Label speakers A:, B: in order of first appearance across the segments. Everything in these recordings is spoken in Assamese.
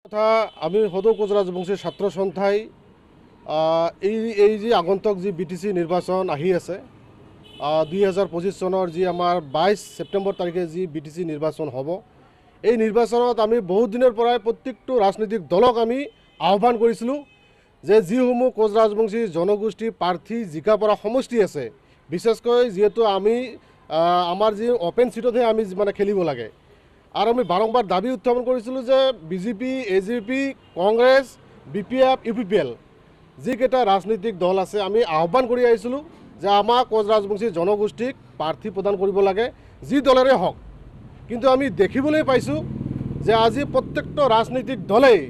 A: কথা আমি সদৌ কোচ ৰাজবংশীৰ ছাত্ৰ সন্থাই এই যে আগন্তুক যি বিটিচি নিৰ্বাচন আহি আছে 2025 চনৰ যি আমাৰ 22 ছেপ্টেম্বৰ তাৰিখে যি বিটিচি নিৰ্বাচন হ'ব এই নিৰ্বাচনত আমি বহুত দিনৰ পৰাই প্ৰত্যেকটো ৰাজনৈতিক দলক আমি আহ্বান কৰিছিলোঁ যে যিসমূহ কোচ ৰাজবংশী জনগোষ্ঠী প্ৰাৰ্থী জিকা পৰা সমষ্টি আছে বিশেষকৈ যিহেতু আমি আমাৰ যি অপেন সিটতহে আমি মানে খেলিব লাগে আৰু আমি বাৰম্বাৰ দাবী উত্থাপন কৰিছিলোঁ যে BJP AGP Congress BPF UPPL যিকেইটা ৰাজনৈতিক দল আছে আমি আহ্বান কৰি আহিছিলোঁ যে আমাক কোচ ৰাজবংশী জনগোষ্ঠীক প্ৰাৰ্থী প্ৰদান কৰিব লাগে যি দলেৰে হওক কিন্তু আমি দেখিবলৈ পাইছোঁ যে আজি প্ৰত্যেকটো ৰাজনৈতিক দলেই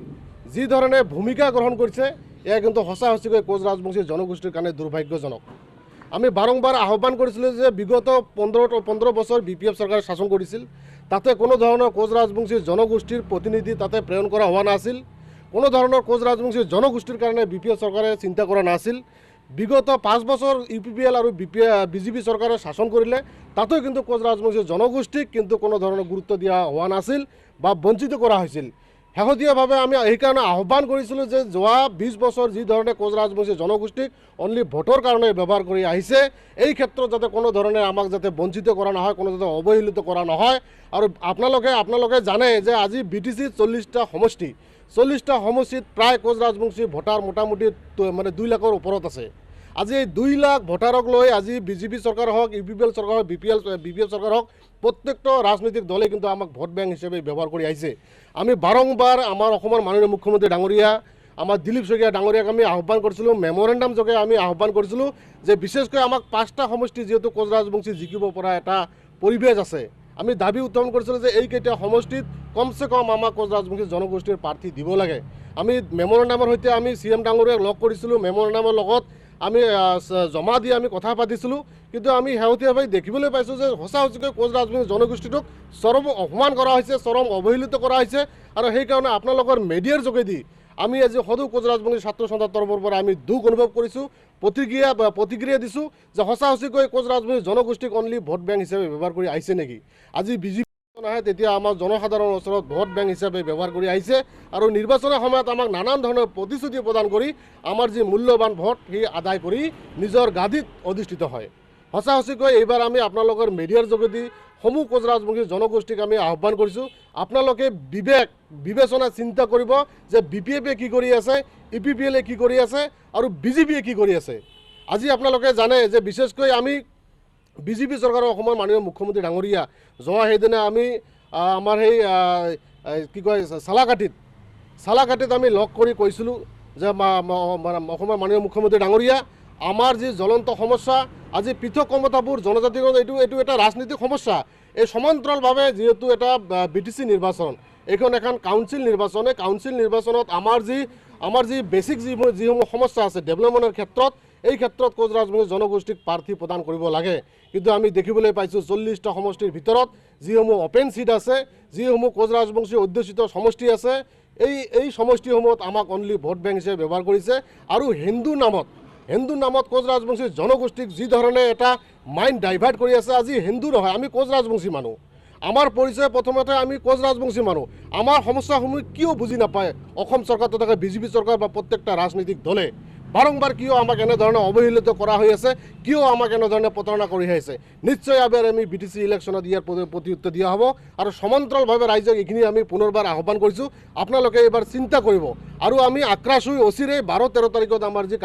A: যি ধৰণে ভূমিকা গ্ৰহণ কৰিছে এয়া কিন্তু সঁচা সঁচিকৈ কোচ ৰাজবংশী জনগোষ্ঠীৰ কাৰণে দুৰ্ভাগ্যজনক আমি বাৰম্বাৰ আহ্বান কৰিছিলোঁ যে বিগত 15 বছৰ বিপিএফ চৰকাৰে শাসন কৰিছিল তাতে কোনো ধৰণৰ কোচ ৰাজবংশী জনগোষ্ঠীৰ প্ৰতিনিধি তাতে প্ৰেৰণ কৰা হোৱা নাছিল কোনো ধৰণৰ কোচ ৰাজবংশী জনগোষ্ঠীৰ কাৰণে বিপিএফ চৰকাৰে চিন্তা কৰা নাছিল বিগত 5 বছৰ ইউপিপিএল আৰু বিজেপি চৰকাৰে শাসন কৰিলে তাতেও কিন্তু কোচ ৰাজবংশী জনগোষ্ঠীক কিন্তু কোনো ধৰণৰ গুৰুত্ব দিয়া হোৱা নাছিল বা বঞ্চিত কৰা হৈছিল শেহতীয়াভাৱে আমি এইকাৰণে আহ্বান কৰিছিলোঁ যে যোৱা 20 বছৰ যি ধৰণে কোচ ৰাজবংশী জনগোষ্ঠীক অনলি ভোটৰ কাৰণে ব্যৱহাৰ কৰি আহিছে এই ক্ষেত্ৰত যাতে কোনো ধৰণে আমাক যাতে বঞ্চিত কৰা নহয় কোনো যাতে অৱহেলিত কৰা নহয় আৰু আপোনালোকে জানে যে আজি বিটিচিত 40টা সমষ্টি 40টা সমষ্টিত প্ৰায় কোচ ৰাজবংশী ভোটাৰ মোটামুটি মানে 2 লাখৰ ওপৰত আছে আজি এই 2 লাখ ভোটাৰক লৈ আজি বিজেপি চৰকাৰ হওক ইউপিপিএল চৰকাৰ হওক বিপিএফ চৰকাৰ হওক প্ৰত্যেকটো ৰাজনৈতিক দলে কিন্তু আমাক ভোট বেংক হিচাপে ব্যৱহাৰ কৰি আহিছে আমি বাৰম্বাৰ আমাৰ অসমৰ মাননীয় মুখ্যমন্ত্ৰী ডাঙৰীয়া আমাৰ দিলীপ শইকীয়া ডাঙৰীয়াক আমি আহ্বান কৰিছিলোঁ মেমৰেণ্ডাম যোগে আমি আহ্বান কৰিছিলোঁ যে বিশেষকৈ আমাক 5টা সমষ্টি যিহেতু কোচ ৰাজবংশী জিকিব পৰা এটা পৰিৱেশ আছে আমি দাবী উত্থাপন কৰিছিলোঁ যে এইকেইটা সমষ্টিত কমচে কম আমাক কোচ ৰাজবংশী জনগোষ্ঠীৰ প্ৰাৰ্থী দিব লাগে আমি মেমৰেণ্ডামৰ সৈতে আমি চিএম ডাঙৰীয়াক লগ কৰিছিলোঁ মেমৰেণ্ডামৰ লগত আমি জমা দি আমি কথা পাতিছিলোঁ কিন্তু আমি শেহতীয়াভাৱে দেখিবলৈ পাইছোঁ যে সঁচা সঁচিকৈ কোচ ৰাজবংশী জনগোষ্ঠীটোক চৰম অপমান কৰা হৈছে চৰম অৱহেলিত কৰা হৈছে আৰু সেইকাৰণে আপোনালোকৰ মিডিয়াৰ যোগেদি আমি আজি সদৌ কোচ ৰাজবংশী ছাত্ৰ সন্থাৰ তৰফৰ পৰা আমি দুখ অনুভৱ কৰিছোঁ প্ৰতিক্ৰিয়া দিছোঁ যে সঁচা সঁচিকৈ কোচ ৰাজবংশী জনগোষ্ঠীক অনলি ভোট বেংক হিচাপে ব্যৱহাৰ কৰি আহিছে নেকি আজি বিজেপি আহে তেতিয়া আমাৰ জনসাধাৰণৰ ওচৰত ভোট বেংক হিচাপে ব্যৱহাৰ কৰি আহিছে আৰু নিৰ্বাচনৰ সময়ত আমাক নানান ধৰণৰ প্ৰতিশ্ৰুতি প্ৰদান কৰি আমাৰ যি মূল্যৱান ভোট সেই আদায় কৰি নিজৰ গাদীত অধিষ্ঠিত হয় সঁচা সঁচিকৈ এইবাৰ আমি আপোনালোকৰ মিডিয়াৰ যোগেদি সমূহ কোচ ৰাজবংশী জনগোষ্ঠীক আমি আহ্বান কৰিছোঁ আপোনালোকে বিবেচনা চিন্তা কৰিব যে বিপিএফে কি কৰি আছে ইউপিপিএলে কি কৰি আছে আৰু বিজেপিয়ে কি কৰি আছে আজি আপোনালোকে জানে যে বিশেষকৈ আমি বিজেপি চৰকাৰৰ অসমৰ মাননীয় মুখ্যমন্ত্ৰী ডাঙৰীয়া যোৱা সেইদিনা আমি আমাৰ সেই কি কয় চালাকাটিত আমি লগ কৰি কৈছিলোঁ যে অসমৰ মাননীয় মুখ্যমন্ত্ৰী ডাঙৰীয়া আমাৰ যি জ্বলন্ত সমস্যা আজি পৃথক ক্ষমতাবোৰ জনজাতিকৰণ এইটো এটা ৰাজনৈতিক সমস্যা এই সমান্তৰালভাৱে যিহেতু এটা বিটিচি নিৰ্বাচন এইখন এখন কাউন্সিল নিৰ্বাচন এই কাউন্সিল নিৰ্বাচনত আমাৰ যি বেছিক যিসমূহ সমস্যা আছে ডেভেলপমেণ্টৰ ক্ষেত্ৰত এই ক্ষেত্ৰত কোচ ৰাজবংশী জনগোষ্ঠীক প্ৰাৰ্থী প্ৰদান কৰিব লাগে কিন্তু আমি দেখিবলৈ পাইছোঁ 40টা সমষ্টিৰ ভিতৰত যিসমূহ অপেন সিট আছে যিসমূহ কোচ ৰাজবংশী অধ্যুষিত সমষ্টি আছে এই সমষ্টিসমূহত আমাক অনলি ভোট বেংক হিচাপে ব্যৱহাৰ কৰিছে আৰু হিন্দু নামত কোচ ৰাজবংশী জনগোষ্ঠীক যি ধৰণে এটা মাইণ্ড ডাইভাৰ্ট কৰি আছে আজি হিন্দু নহয় আমি কোচ ৰাজবংশী মানুহ আমাৰ পৰিচয় প্ৰথমতে আমি কোচ ৰাজবংশী মানুহ আমাৰ সমস্যাসমূহ কিয় বুজি নাপায় অসম চৰকাৰ তথা বিজেপি চৰকাৰ বা প্ৰত্যেকটা ৰাজনৈতিক দলে বাৰম্বাৰ কিয় আমাক এনেধৰণে অৱহেলিত কৰা হৈ আছে কিয় আমাক এনেধৰণে প্ৰতাৰণা কৰি আহিছে নিশ্চয় এবাৰ আমি বিটিচি ইলেকশ্যনত ইয়াৰ প্ৰতি উত্তৰ দিয়া হ'ব আৰু সমান্তৰালভাৱে ৰাইজক এইখিনি আমি পুনৰবাৰ আহ্বান কৰিছোঁ আপোনালোকে এইবাৰ চিন্তা কৰিব আৰু আমি আক্ৰাছ হৈ অচিৰে 12-13 তাৰিখত আমাৰ যি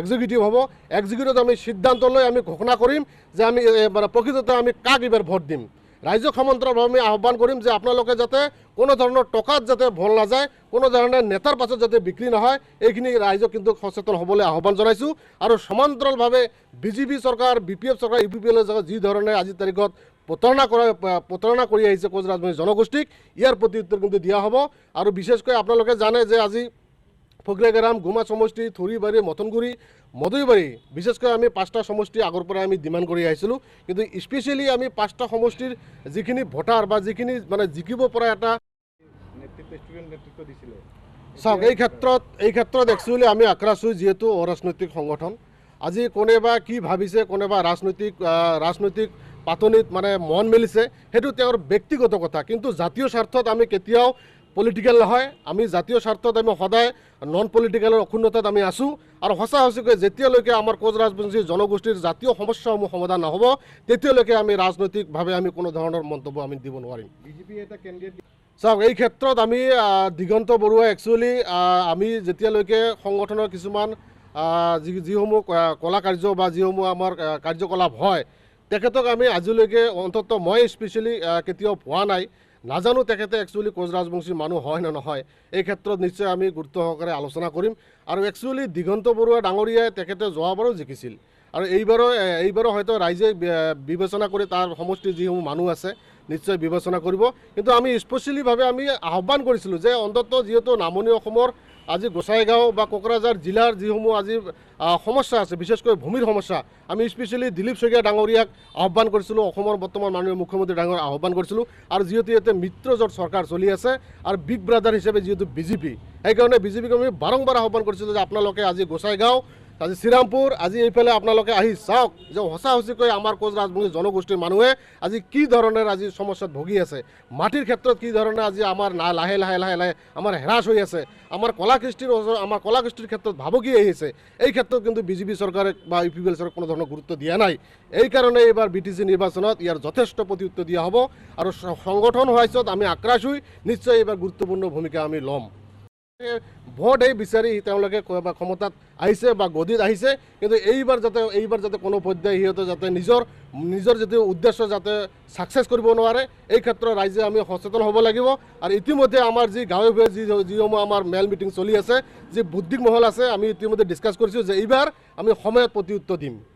A: এক্সিকিউটিভ হ'ব এক্সিকিউটিভত আমি সিদ্ধান্ত লৈ আমি ঘোষণা কৰিম যে আমি প্ৰকৃততে আমি কাক এইবাৰ ভোট দিম ৰাইজক সমান্তৰালভাৱে আমি আহ্বান কৰিম যে আপোনালোকে যাতে কোনো ধৰণৰ টকাত যাতে ভল নাযায় কোনো ধৰণৰ নেতাৰ পাছত যাতে বিক্ৰী নহয় এইখিনি ৰাইজক কিন্তু সচেতন হ'বলৈ আহ্বান জনাইছোঁ আৰু সমান্তৰালভাৱে বিজেপি চৰকাৰ বিপিএফ চৰকাৰ ইউপিপিএলৰ যি ধৰণে আজিৰ তাৰিখত প্ৰতাৰণা কৰি আহিছে কোচ ৰাজবংশী জনগোষ্ঠীক ইয়াৰ প্ৰতি উত্তৰ কিন্তু দিয়া হ'ব আৰু বিশেষকৈ আপোনালোকে জানে যে আজি ফগলেগ্ৰাম গুমা সমষ্টি থুৰিবাৰী মথনগুৰি মদৈবাৰী বিশেষকৈ আমি 5টা সমষ্টি আগৰ পৰা আমি ডিমাণ্ড কৰি আহিছিলোঁ কিন্তু স্পেচিয়েলি আমি 5টা সমষ্টিৰ যিখিনি ভোটাৰ বা যিখিনি মানে জিকিব পৰা এটা নেতৃত্ব দিছিলে চাওক এই ক্ষেত্ৰত একচুৱেলি আমি আক্ৰাছ হৈ যিহেতু অৰাজনৈতিক সংগঠন আজি কোনেবা কি ভাবিছে কোনেবা ৰাজনৈতিক পাতনিত মানে মন মেলিছে সেইটো তেওঁৰ ব্যক্তিগত কথা কিন্তু জাতীয় স্বাৰ্থত আমি কেতিয়াও পলিটিকেল নহয়। আমি জাতীয় স্বাৰ্থত আমি সদায় নন পলিটিকেলৰ অক্ষুণ্ণতাত আমি আছোঁ। আৰু সঁচা সঁচিকৈ যেতিয়ালৈকে আমাৰ কোচ ৰাজবংশী জনগোষ্ঠীৰ জাতীয় সমস্যাসমূহ সমাধান নহ'ব তেতিয়ালৈকে আমি ৰাজনৈতিকভাৱে আমি কোনো ধৰণৰ মন্তব্য আমি দিব নোৱাৰিম।
B: বিজেপি এটা কেণ্ডিডেট
A: চাওক, এই ক্ষেত্ৰত আমি দিগন্ত বৰুৱা একচুৱেলি আমি যেতিয়ালৈকে সংগঠনৰ কিছুমান যিসমূহ কলা কাৰ্য বা যিসমূহ আমাৰ কাৰ্যকলাপ হয় তেখেতক আমি আজিলৈকে অন্ততঃ মই স্পেচিয়েলি কেতিয়াও পোৱা নাই। নাজানো তেখেতে একচুৱেলি কোচ ৰাজবংশীৰ মানুহ হয় নে নহয়। এই ক্ষেত্ৰত নিশ্চয় আমি গুৰুত্ব সহকাৰে আলোচনা কৰিম। আৰু একচুৱেলি দিগন্ত বৰুৱা ডাঙৰীয়াই তেখেতে যোৱাবাৰো জিকিছিল আৰু এইবাৰো হয়তো ৰাইজে বিবেচনা কৰি তাৰ সমষ্টিৰ যিসমূহ মানুহ আছে নিশ্চয় বিবেচনা কৰিব। কিন্তু আমি স্পেচিয়েলিভাৱে আমি আহ্বান কৰিছিলোঁ যে অন্ততঃ যিহেতু নামনি অসমৰ আজি গোসাইগাঁও বা কোকৰাঝাৰ জিলাৰ যিসমূহ আজি সমস্যা আছে, বিশেষকৈ ভূমিৰ সমস্যা, আমি স্পেচিয়েলি দিলীপ শইকীয়া ডাঙৰীয়াক আহ্বান কৰিছিলোঁ, অসমৰ বৰ্তমান মাননীয় মুখ্যমন্ত্ৰী ডাঙৰীয়াক আহ্বান কৰিছিলোঁ। আৰু যিহেতু ইয়াতে মিত্ৰজোঁট চৰকাৰ চলি আছে আৰু বিগ ব্ৰাদাৰ হিচাপে যিহেতু বিজেপি, সেইকাৰণে বিজেপিক আমি বাৰম্বাৰ আহ্বান কৰিছিলোঁ যে আপোনালোকে আজি গোসাইগাঁও, আজি শ্ৰীৰামপুৰ, আজি এইফালে আপোনালোকে আহি চাওক যে সঁচা সঁচিকৈ আমাৰ কোচ ৰাজবংশী জনগোষ্ঠীৰ মানুহে আজি কি ধৰণেৰে আজি সমস্যাত ভুগি আছে, মাটিৰ ক্ষেত্ৰত কি ধৰণে আজি আমাৰ লাহে লাহে লাহে লাহে আমাৰ হ্ৰাস হৈ আছে, আমাৰ কলা কৃষ্টিৰ ক্ষেত্ৰত ভাবুকি আহিছে। এই ক্ষেত্ৰত কিন্তু বিজেপি চৰকাৰে বা ইউ পি পি এল চৰকাৰে কোনো ধৰণৰ গুৰুত্ব দিয়া নাই। এইকাৰণে এইবাৰ BTC নিৰ্বাচনত ইয়াৰ যথেষ্ট প্ৰত্যুত্তৰ দিয়া হ'ব আৰু সংগঠন হোৱাৰ পিছত আমি আক্ৰাশ হৈ নিশ্চয় এইবাৰ গুৰুত্বপূৰ্ণ ভূমিকা আমি ল'ম। ভোট বিচাৰি তেওঁলোকে ক্ষমতাত আহিছে বা গদিত আহিছে, কিন্তু এইবাৰ যাতে কোনো পৰ্যায়ে সিহঁতে যাতে নিজৰ যিটো উদ্দেশ্য যাতে ছাকচেছ কৰিব নোৱাৰে, এই ক্ষেত্ৰত ৰাইজে আমি সচেতন হ'ব লাগিব। আৰু ইতিমধ্যে আমাৰ যি গাঁৱে ভূঞে যিসমূহ আমাৰ মেল মিটিং চলি আছে, যি বুদ্ধিক মহল আছে, আমি ইতিমধ্যে ডিছকাছ কৰিছোঁ যে এইবাৰ আমি সময়ত প্ৰত্যুত্তৰ দিম।